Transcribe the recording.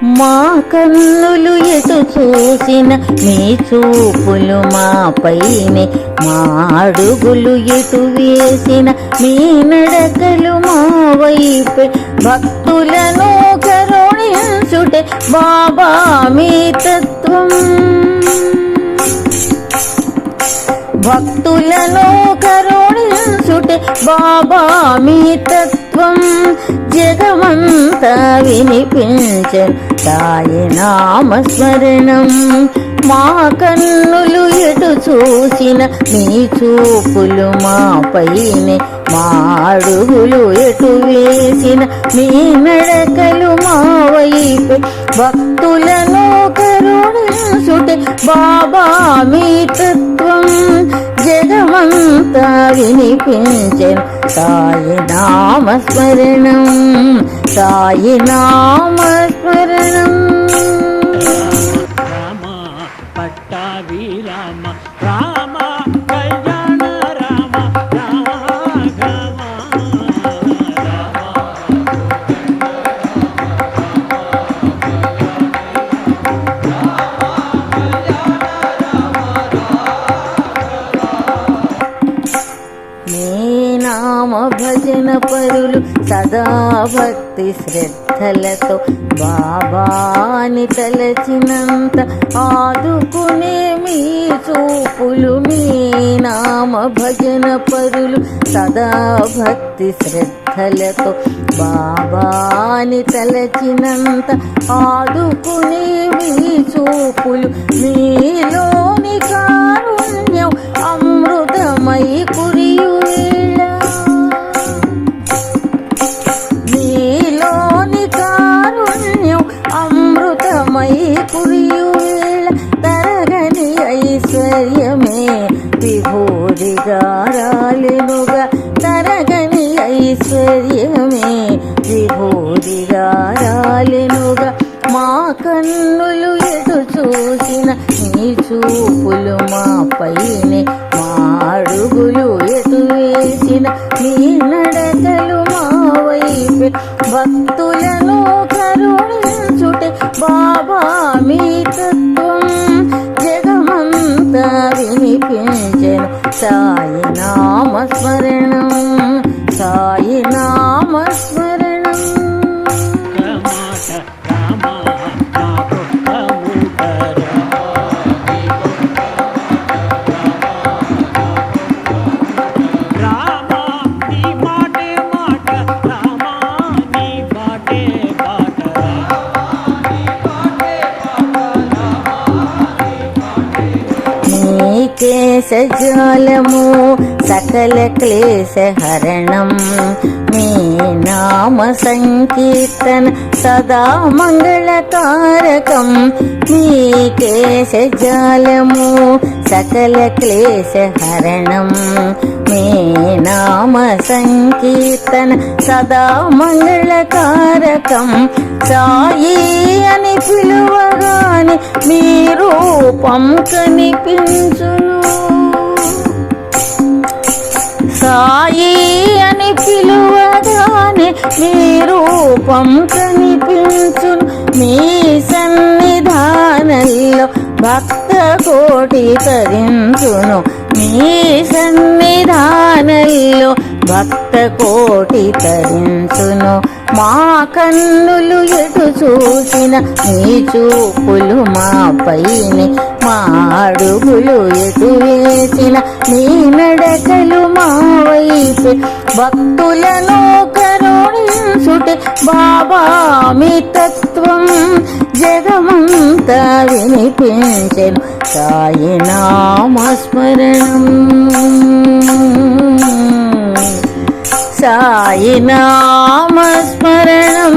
మా కన్నులు ఎటు చూసిన మీ చూపులు మాపైనే, మా అడుగులు ఎటు వేసిన మీ నడకలు మా వైపే. భక్తులను కరుణించుటే బాబా మీ తత్వం, భక్తులను కరుణించుటే బాబా మీ తత్వం. జగమంతా వినిపించెను సాయి నామస్మరణం. మా కన్నులు ఎటు చూసిన మీ చూపులు మాపైనే, మా అడుగులు ఎటు వేసిన మీ నడకలు మా వైపే. భక్తులను కరుణించుటే బాబా మీ తత్వం. జగమంతా వినిపించెను సాయి నామస్మరణం, సాయి నామస్మరణం. రామ పట్టాభి రామ రామ కళ్యాణ రామ రాఘవ నామ భజన పరులు సదా భక్తి శ్రద్ధలతో బాబాని తలచినంత ఆదుకునే మీ చూపులు. మీ నామ భజన పరులు సదా భక్తి శ్రద్ధలతో బాబాని తలచినంత ఆదుకునే మీ చూపులు. మీలోని కారుణ్యం అమృతమై కురియువేళ, నీలోని కారుణ్యం అమృతమై కురియువేళ. తరగని ఐశ్వర్యమే విభూతిగా రాలెనుగా, తరగని ఐశ్వర్యమే విభూతిగా రాలెనుగా. మా కన్నులు ఎటు చూసిన మీ చూపులు మాపైనే, మా అడుగులు ఎటు వేసిన మీ నడకలు మా వైపే. భక్తులను కరుణించుటే బాబా మీ తత్వం. జగమంతా వినిపించెను సాయి నామస్మరణం, సాయి నామస్మరణం. కేశజాలము సకల క్లేశ హరణం, మీ నామ సంకీర్తన సదా మంగళకారకం. మీ కేశజాలము సకల క్లేశ హరణం, మీ నామ సంకీర్తన సదా మంగళకారకం. సాయి అని పిలువగానే మీ రూపం కనిపించును, సాయి అని పిలువగానే మీ రూపం కనిపించును. మీ సన్నిధానంలో భక్త కోటి తరించును, మీ సన్నిధానంలో భక్త కోటి తరించును. మా కన్నులు ఎటు చూసిన మీ చూపులు మాపైనే, మా అడుగులు ఎటు వేసిన మీ నడకలు మా వైపే. భక్తులను కరుణించుటే బాబా మీ తత్వం. జగమంతా వినిపించెను సాయి నామస్మరణం, సాయి నామస్మరణం.